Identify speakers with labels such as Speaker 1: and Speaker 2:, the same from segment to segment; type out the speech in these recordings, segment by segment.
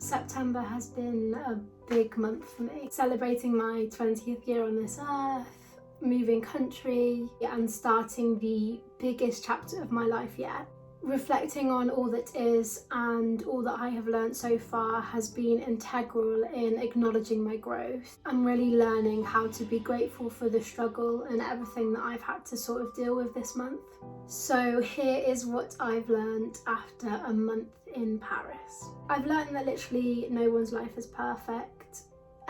Speaker 1: September has been a big month for me, celebrating my 20th year on this earth, moving country and starting the biggest chapter of my life yet. Reflecting on all that is and all that I have learned so far has been integral in acknowledging my growth. I'm really learning how to be grateful for the struggle and everything that I've had to sort of deal with this month. So here is what I've learned after a month in Paris. I've learned that literally no one's life is perfect.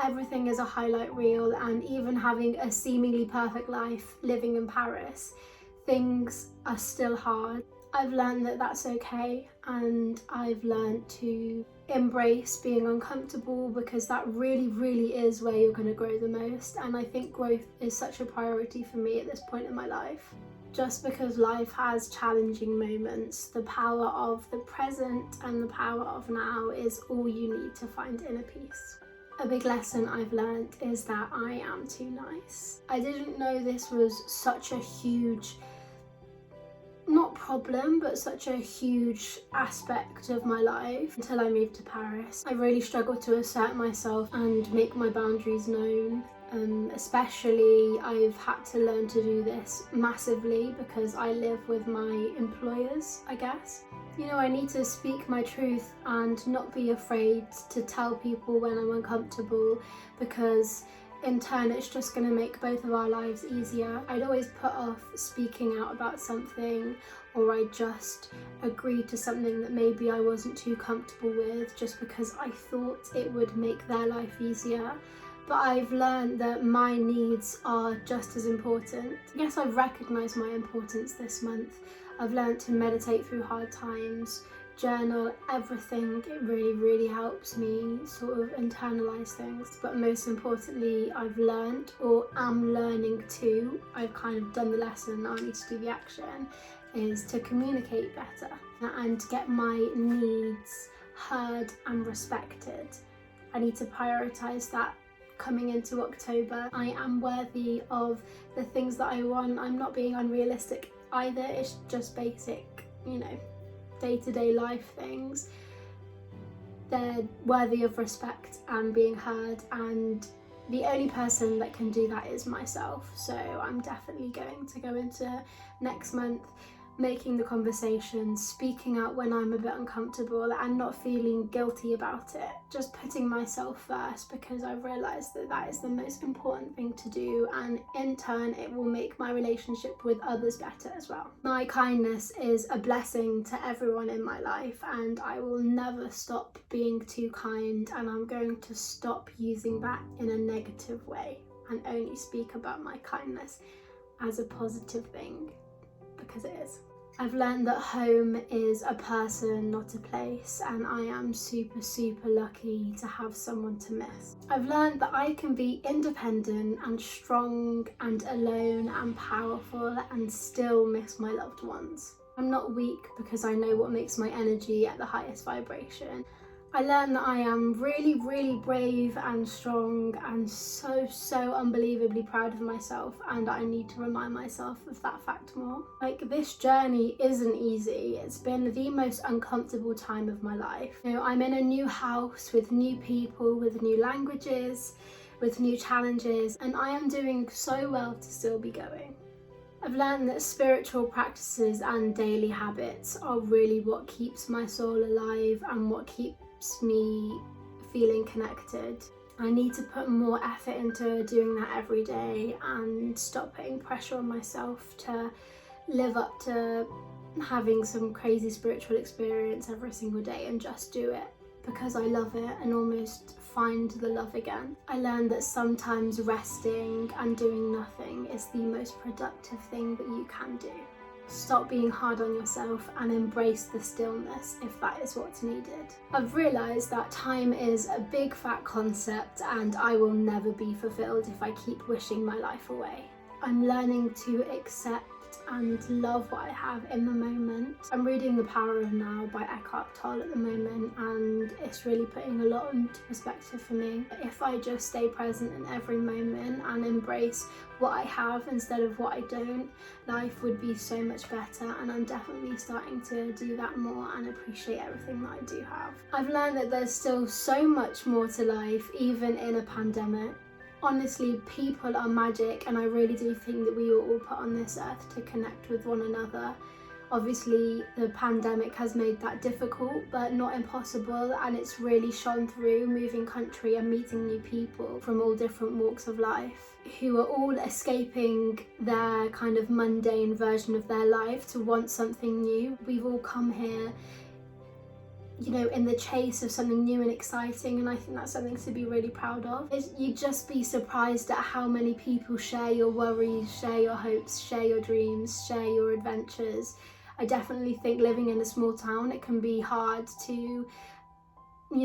Speaker 1: Everything is a highlight reel, and even having a seemingly perfect life living in Paris, things are still hard. I've learned that that's okay, and I've learned to embrace being uncomfortable, because that really is where you're going to grow the most. And I think growth is such a priority for me at this point in my life. Just because life has challenging moments, the power of the present and the power of now is all you need to find inner peace. A big lesson I've learned is that I am too nice. I didn't know this was such a huge, not problem, but such a huge aspect of my life until I moved to Paris. I really struggled to assert myself and make my boundaries known. Especially I've had to learn to do this massively because I live with my employers, I guess. You know, I need to speak my truth and not be afraid to tell people when I'm uncomfortable, because in turn it's just going to make both of our lives easier. I'd always put off speaking out about something, or I'd just agree to something that maybe I wasn't too comfortable with just because I thought it would make their life easier. But I've learned that my needs are just as important. I guess I've recognised my importance this month. I've learned to meditate through hard times, journal, everything. It really helps me sort of internalise things. But most importantly, I've learned, or am learning to, I've kind of done the lesson, now I need to do the action, is to communicate better and get my needs heard and respected. I need to prioritise that. Coming into October, I am worthy of the things that I want. I'm not being unrealistic either. It's just basic, you know, day-to-day life things. They're worthy of respect and being heard, and the only person that can do that is myself. So I'm definitely going to go into next month making the conversation, speaking out when I'm a bit uncomfortable and not feeling guilty about it. Just putting myself first, because I've realised that that is the most important thing to do, and in turn it will make my relationship with others better as well. My kindness is a blessing to everyone in my life, and I will never stop being too kind, and I'm going to stop using that in a negative way and only speak about my kindness as a positive thing, because it is. I've learned that home is a person, not a place, and I am super lucky to have someone to miss. I've learned that I can be independent and strong and alone and powerful and still miss my loved ones. I'm not weak because I know what makes my energy at the highest vibration. I learned that I am really brave and strong and so unbelievably proud of myself, and I need to remind myself of that fact more. Like, this journey isn't easy. It's been the most uncomfortable time of my life. You know, I'm in a new house with new people, with new languages, with new challenges, and I am doing so well to still be going. I've learned that spiritual practices and daily habits are really what keeps my soul alive and what keeps me feeling connected. I need to put more effort into doing that every day and stop putting pressure on myself to live up to having some crazy spiritual experience every single day and just do it because I love it and almost find the love again. I learned that sometimes resting and doing nothing is the most productive thing that you can do. Stop being hard on yourself and embrace the stillness if that is what's needed. I've realised that time is a big fat concept and I will never be fulfilled if I keep wishing my life away. I'm learning to accept and love what I have in the moment. I'm reading The Power of Now by Eckhart Tolle at the moment, and it's really putting a lot into perspective for me. If I just stay present in every moment and embrace what I have instead of what I don't, life would be so much better, and I'm definitely starting to do that more and appreciate everything that I do have. I've learned that there's still so much more to life, even in a pandemic. Honestly, people are magic, and I really do think that we were all put on this earth to connect with one another. Obviously, the pandemic has made that difficult, but not impossible, and it's really shone through moving country and meeting new people from all different walks of life, who are all escaping their kind of mundane version of their life to want something new. We've all come here, you know, in the chase of something new and exciting, and I think that's something to be really proud of. You'd just be surprised at how many people share your worries, share your hopes, share your dreams, share your adventures. I definitely think living in a small town, it can be hard to, you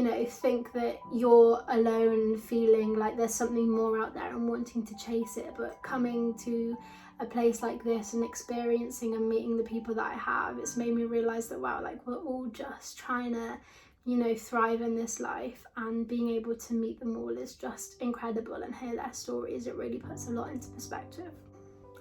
Speaker 1: know, think that you're alone, feeling like there's something more out there and wanting to chase it. But coming to a place like this and experiencing and meeting the people that I have, it's made me realise that, wow, like we're all just trying to, you know, thrive in this life, and being able to meet them all is just incredible, and hear their stories, it really puts a lot into perspective.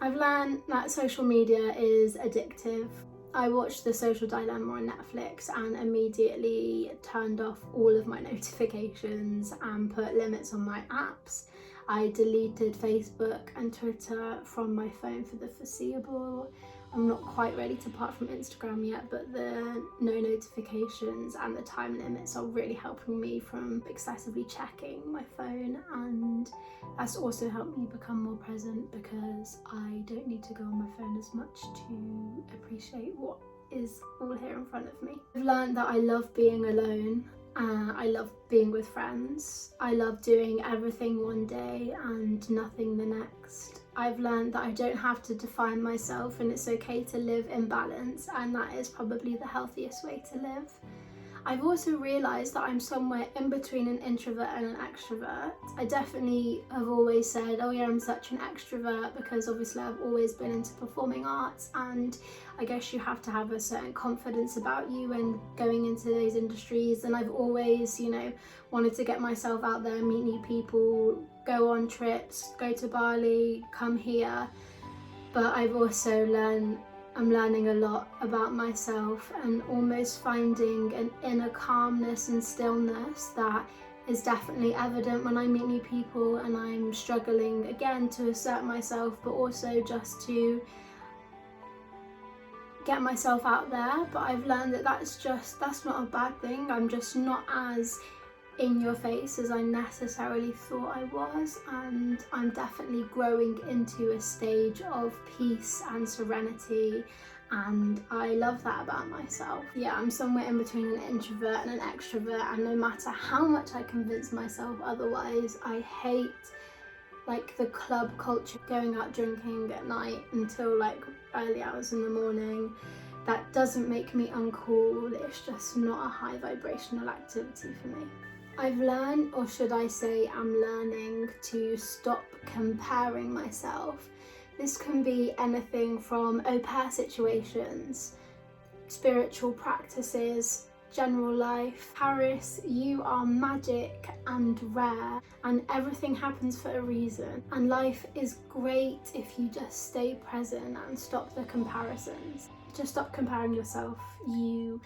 Speaker 1: I've learned that social media is addictive. I watched The Social Dilemma on Netflix and immediately turned off all of my notifications and put limits on my apps. I deleted Facebook and Twitter from my phone for the foreseeable. I'm not quite ready to part from Instagram yet, but the no notifications and the time limits are really helping me from excessively checking my phone, and that's also helped me become more present because I don't need to go on my phone as much to appreciate what is all here in front of me. I've learned that I love being alone. I love being with friends. I love doing everything one day and nothing the next. I've learned that I don't have to define myself, and it's okay to live in balance, and that is probably the healthiest way to live. I've also realised that I'm somewhere in between an introvert and an extrovert. I definitely have always said, oh yeah, I'm such an extrovert, because obviously I've always been into performing arts, and I guess you have to have a certain confidence about you when going into those industries, and I've always, you know, wanted to get myself out there, meet new people, go on trips, go to Bali, come here. But I've also I'm learning a lot about myself, and almost finding an inner calmness and stillness that is definitely evident when I meet new people, and I'm struggling again to assert myself, but also just to get myself out there. But I've learned that that's not a bad thing. I'm just not as in your face as I necessarily thought I was, and I'm definitely growing into a stage of peace and serenity, and I love that about myself. Yeah, I'm somewhere in between an introvert and an extrovert, and no matter how much I convince myself otherwise, I hate like the club culture, going out drinking at night until like early hours in the morning. That doesn't make me uncool, it's just not a high vibrational activity for me. I've learned, or should I say I'm learning, to stop comparing myself. This can be anything from au pair situations, spiritual practices, general life. Paris, you are magic and rare, and everything happens for a reason. And life is great if you just stay present and stop the comparisons. Just stop comparing yourself. You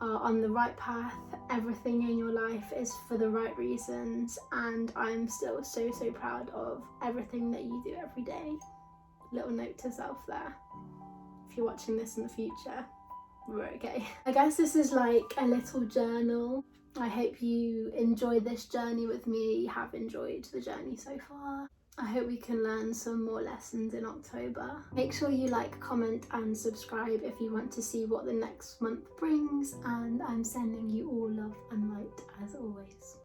Speaker 1: are on the right path. Everything in your life is for the right reasons, and I'm still so proud of everything that you do every day. Little note to self there, if you're watching this in the future, we're okay. I guess this is like a little journal. I hope you enjoyed this journey with me, have enjoyed the journey so far. I hope we can learn some more lessons in October. Make sure you like, comment and subscribe if you want to see what the next month brings, and I'm sending you all love and light as always.